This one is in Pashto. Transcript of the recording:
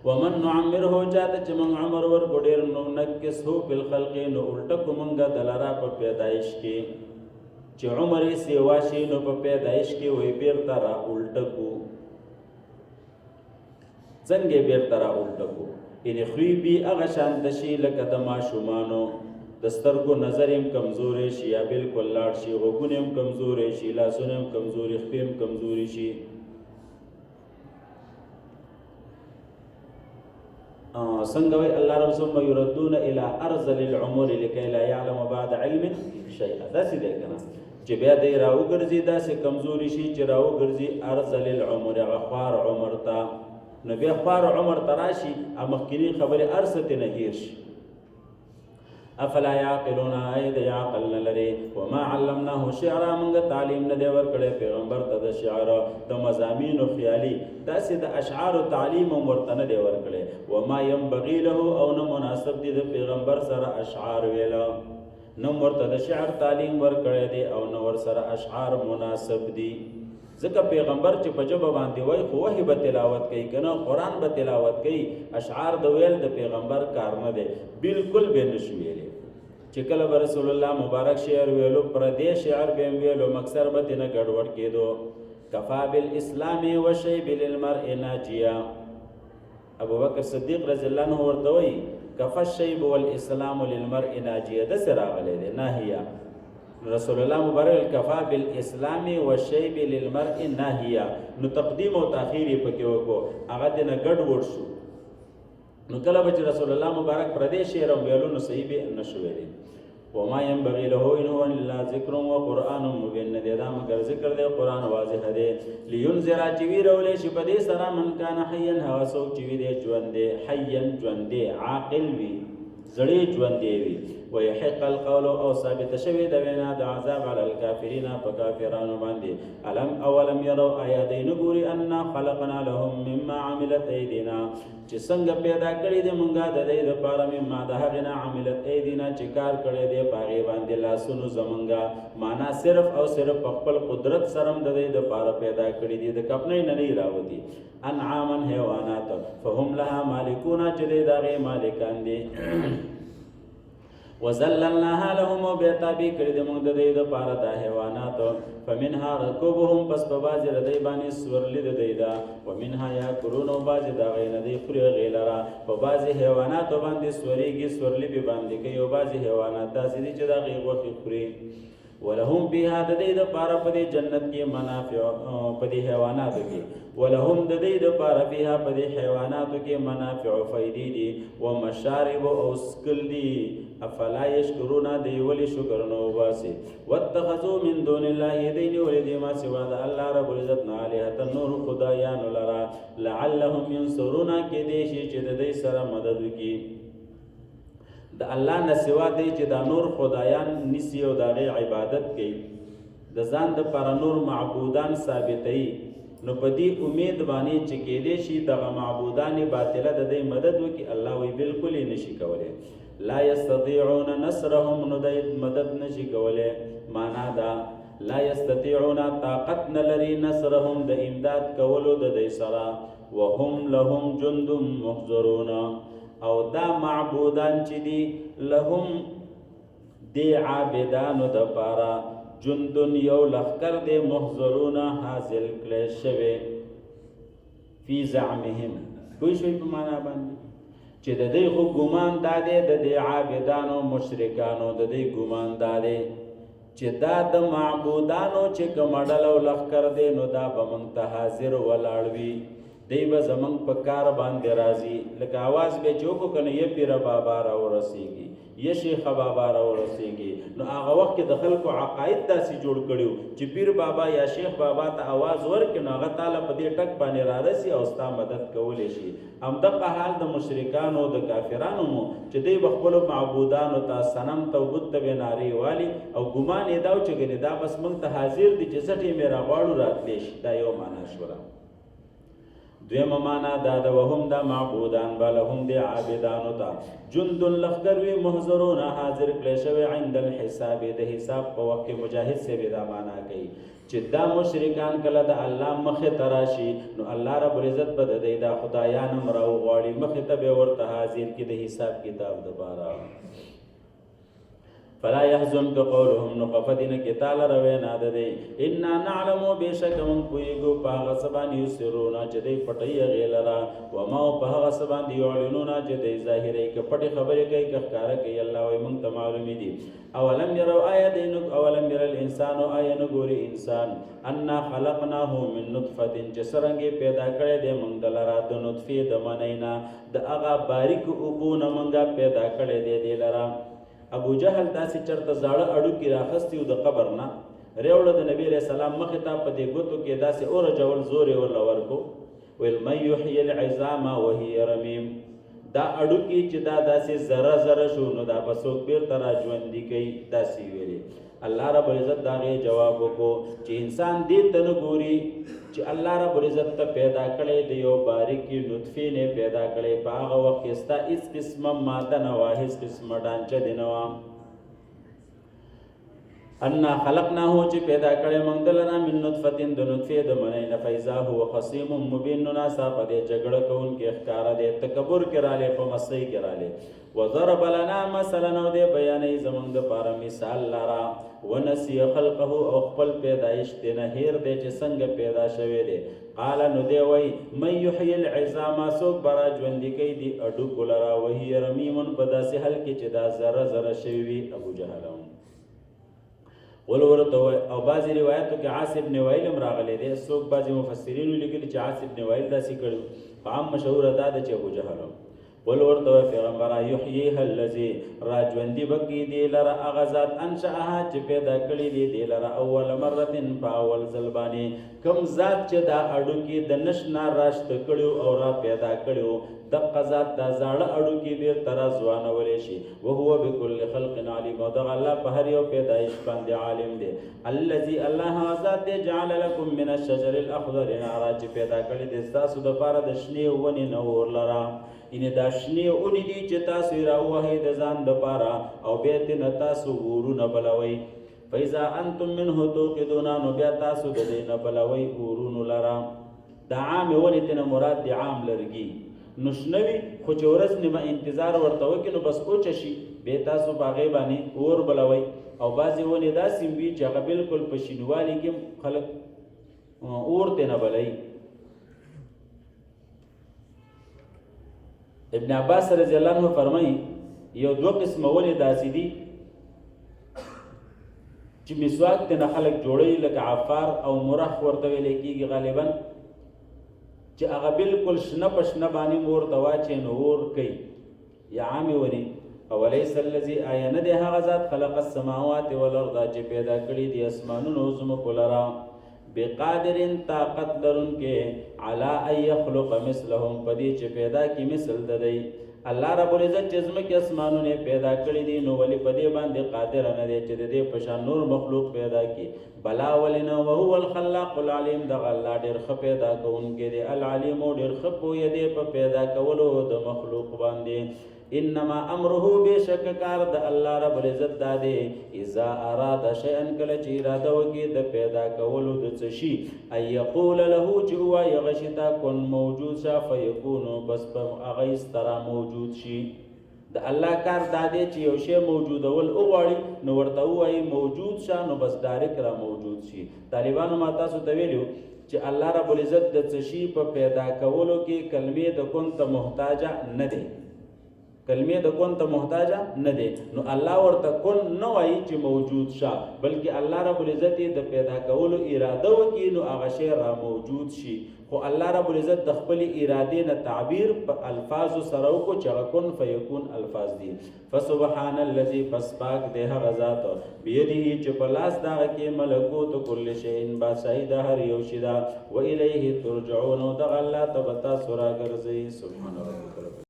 ومن نعمره چاته چې موږ عمر ورکړو ډېر نو نکسو فی الخلق نو الټه کو موږ دلرا په پیدایش کې چې عمر یې سیوا شي نو په پیدایش کې وی بیرته را الټه کو څنګه بیرته را الټه کو یعنې خوی بي هغه شانته شي لکه د ماشومانو د سترګو نظر هم کمزوری شي یا بلکل لاړ شي غوږونه هم کمزوری شي لاسونه هم کمزوري خپې هم کمزوري شي څنګه وی الله رب ثم يردون الى ارذل العمر لكي لا يعلم بعد علم شيئا داسې دی که نه چې بیا دی راوګرځي داسې کمزوري شي چې راوګرځي ارذل العمر هغه خوار عمر ته نو بیا خوار عمر ته راشي مخکیني خبرې هر څه ترې نه هېر شي افلا یعقلون آیا د عقل نه لري وما علمناه شعرا موږ تعلیم نه دی ورکړی پیغمبر ته د شعر د مضامینو خیالي داسې د اشعارو تعلیم هم ورته نه دی ورکړی وما ینبغي له او نه مناسب دی د پیغمبر سره اشعار ویله نه ورته د شعر تعلیم ورکړی دی او نه ورسره اشعار مناسب دي ځکه پیغمبر چې په ژبه باندې وایي خو وحی به تلاوت کوي که نه قرآن به تلاوت کوي اشعار د ویل د پیغمبر کار نه دی بالکل به نشو ویلی چې کله به رسول الله مبارک شعر ویلو پردی شعر به هم ویلو مکسر به ترې نه ګډوډ کېدو کفا بالاسلام وشیب للمرء ناجیا ابوبکر صدیق رضی الله عنه ورته وایي کفا الشیب والاسلام للمرء ناجیا داسې راغلی دی ناهیه رسول الله مبارک کفا بالاسلام والشیب للمرء ناهیه نو تقدیم او تاخیر یې پکې وکړو هغه دې نه ګډوډ شو نو کله به چې رسول الله مبارک پردی شعر هم ویلو نو صحیح به نه شو ویلی وما ينبغي له ان هو الا ذکر وقرآن مبین نه دی دا مگر ذکر دی قرآن واضح دی لینذر چې ویرولې شي په دې سره من کان حیا هغه څوک چې وي دی ژوند دی حیا ژوند دی عاقل وي زړې ژوند دی وي ويحق القول او ثابت شوی د وینا د عذاب علی الکافرین په کافرانو باندې اولم يروا آیا دې نه ګوري ان خلقنا لهم مما عملت ایدینا چې څنګه پیدا کړی دې مونږه د دې لپاره مما د هغه نه عملت ایدینا چې کار کړی دې پاغي باندې لاسونو زمونږه معنا صرف او صرف خپل قدرت سره د دې لپاره پیدا کړی دې د کپنې نه نه راوتی انعاما حیوانات فهم لها مالکون چې دې دغه مالکان دي وزللناها لهم وبيتابي کړي د موږ د دې د پاره د حیوانات فمنها ركوبهم پس په باز ردی باندې سورلی د دی دا ومنها یاکلون او باز د غین دی خوري غیلرا په باز حیوانات باندې سوريږي سورلی به باندې کوي او باز حیوانات داسې دي چې د غیغه خوري ولهم بها د دې د پاره په جنت کې منافع په دې حیوانات کې ولهم د دې د پاره بها په دې حیوانات کې منافع او فائدې دي او مشارب او اسکل دي افلا یشکرون دی ولی شکر نو باسي واتخذوا من دون الله دین ولدی ما سوا د الله رب العزت نه الهه نور خدایان لرا لعلهم ينصرون کې دې شي چې د دې سره مدد وکي د الله نه سوا دی چې دا نور خدایان نسی او د عبادت کوي د ځان د پر نور معبودان ثابتې نو په دې امید باندې چې کې دې شي دغه معبودان باطله د دې مدد وکي الله وی بالکل نشي کولای لا يستطيعون نصرهم نو د مدد نشي کولای معنا دا لا يستطيعون طاقت نلري نصرهم د امداد کولو د دې سره وهم لهم جند محضرون او دا معبودان چې دي لهم دی عابدانو د پاره جندن یو لخکر دی محضرون حاصل کړي شوی فی زعمهم کوئی شوی په معنا باندې چې د دې خو ګمان دادې د دې عابدانو مشرکانو د دې ګمان دادې چې دا د معبودانو چې کومډل او لخکر دی نو دا به مونږ ته حاضر ولاړوي دی به زمونږ په کار باندې راځي لکه आवाज به چوکو کنه یې پیر بابا را ورسیږي یې شیخ بابا را ورسیږي نو هغه وخت کې د خلکو عقاید داسې جوړ کړیو چې پیر بابا یا شیخ بابا ته आवाज ورکړي نو هغه تعالی په دې ټک باندې را رسي او ستا مدد کولی شي همدغه حال د مشرکانو د کافرانو مو چې دوی به خپلو معبودانو ته صنم ته او بت ته به نارې والي او ګمان یې دا و چې ګنې دا بس موږ ته حاضر دي چې څټې مې راغواړو راتلی شي دا یو معنا شوله دویمه معنا دا ده وهم دا معبودان به لهم دی عابدانو ته جند لښکر وي محضرون حاضر کړی شوی عند الحساب د حساب په وخت کې مجاهد صاحب دا معنا کوي چې دا مشرکان کله د الله مخې ته راشي نو الله رب العزت به د دوی دا خدایان هم راوغواړي مخې ته به ورته حاضر کړي د حساب کتاب دپاره فلا يحزنك قولهم نقفدين كتال روينا ددي إنا نعلم بشك من پويگو پاغا سبان يسرونا جدي پټي غيلرا وما پاغا سبان يعلنونا جدي ظاهري ک پټي خبري کوي ک ښکارا کوي الله وي مونږ ته معلومي دي اولم يروا آياتين اولم ير الانسان آين ګوري انسان ان خلقناه من نطفه جسرنګي پیدا کړي د مونږ دلرا د نطفه د منینا د اغا باریک اوبو نه مونږه پیدا کړي د لرا ابو جهل داسې چرته زاړه اډو کې راخستی و د قبر نه ریوړه د نبی علیہ السلام مخې ته په دې ګوتو کې داسې اور جول زور یې ورله ورکو ویل من یحیی العظام وهی رمیم دا اډو کې چې دا داسې ذره ذره شو نو دا به څوک بیرته را ژوندي کوي داسې ویلې الله رب العزت دا غي جواب وکړو چې انسان دې ته نه ګوري چې الله رب العزت ته پیدا کړی دی یو باریکی لطفی نه پیدا کړی په هغه وخت کې ستا هیڅ قسمه ماده نه وه هیڅ قسمه ډانچه دې نه وه انا خلقناه چې پیدا کړی موږ دلته من نطفه د نطفه د منی نه فیضا هو خصیم مبین ناسا په دې جګړه کوونکې ښکارا دې تکبر کې رااله په مسئ کې رااله وضرب لنا مثلا نو دې بیانې زمونږ د پاره مثال لرا ونسی خلقه او خپل پیدایش دې نه هیر دې چې څنګه پیدا شوی دی قال نو دې وای من یحیی العظام سوک برا ژوندې کوي دې اډو کولرا وهي رمیم په داسې حل کې چې دا ذره ذره شوی ابو جهل ولورته او بعضی روایتو کې عاصب بن وائل هم راغلی دی څوک بعضی مفسرین لیکلي چې عاصب بن وائل داسې کړو عام مشهور دا ده چې ابو جهل ولورته پیغمبر یحییها الذی راجوندی بکی دی لرا اغزاد انشاها چې پیدا کړی دی لرا اول مرتين په اول ځلبانی کم ذات چې دا اډو کې د نشنا راشت کړو او را پیدا کړو د قزات د زاړه اډو کې بیر تر ځوان ولې شي او هو بكل خلق علیم او د الله په هر یو پیدایش باندې عالم دی الذي الله ذات جعل لكم من الشجر الاخضر نارا چې پیدا کړی د تاسو د پاره د شنی ونی نور لرا ان دا شنی اونې دي چې تاسو راوهې د ځان د پاره او به تن تاسو ورونه بلوي فاذا انتم منه توقدون نو بیا تاسو د دې نه بلوي ورونه لرا د عام ونې تن مراد د عام لرګي نشنوي خو چې ورځ نیمه انتظار ورته وکړي نو بس اوچ شي به تاسو باغې باندې اور بلوي او بعضې ونې داسې وي چې هغه بالکل په شینوالي کې خلک اور ته نه بلوي ابن عباس رضی الله عنه فرمایي یو دوه قسمه ونې داسې دي چې مسواک ته نه خلک جوړوي لکه عفار او مرخ ورته ویل کېږي غالبا چې هغه بالکل شنه په شنه باندې مور ته واچي نو اور کوي یا عامې ونې اولیس الذي آیا نه دی هغه ذات خلق السماوات والارض چې پیدا کړي دي اسمانونو ځمکو لرا بقادر طاقت لرونکې علی ان یخلق مثلهم پدې چې پیدا کی مثل ددی الله رب العزت چې ځمکې اسمانونه پیدا کړي دي نو ولی پدې باندې قادر نه دی چې دې په شان نور مخلوق پیدا کی بلا ولنا وهو الخلاق العلیم دغه الله ډېر ښه پیدا کوونکی دی العلیم ډېر ښه پوهه دی په پیدا کولو د مخلوق باندې انما امره بشک کار د الله رب العزت دادی اذا اراد شيئا کله چې اراده وکړي د پیدا کولو د څه شي اي يقول له چې هو یغشتا کن موجود شا فیکون بس په هغه استرا موجود شي د الله کار دادی چې یو شی موجود ول او غواړي نو ورته وایي موجود شا نو بس ډایرک را موجود شي طالبانو ما تاسو ته ویلو چې الله رب العزت د څه شي په پیدا کولو کې کلمې د کون ته محتاجه نه دی کلمې د کون ته محتاجه نه دی نو الله ورته کون نه وایي چې موجود شه بلکې الله رب العزت د پیدا کولو اراده وکړي نو هغه شی را موجود شي خو الله رب العزت د خپل اراده نه تعبیر په الفاظ سره وکړو چې کن فیکون الفاظ دي فسبحان الذي فسباق ده هغه ذات بيدی چې په لاس دا کې ملکوت کل شی با شهید هر یو شی دا و الیه ترجعون دغه الله تبتا سورا ګرځي سبحان الله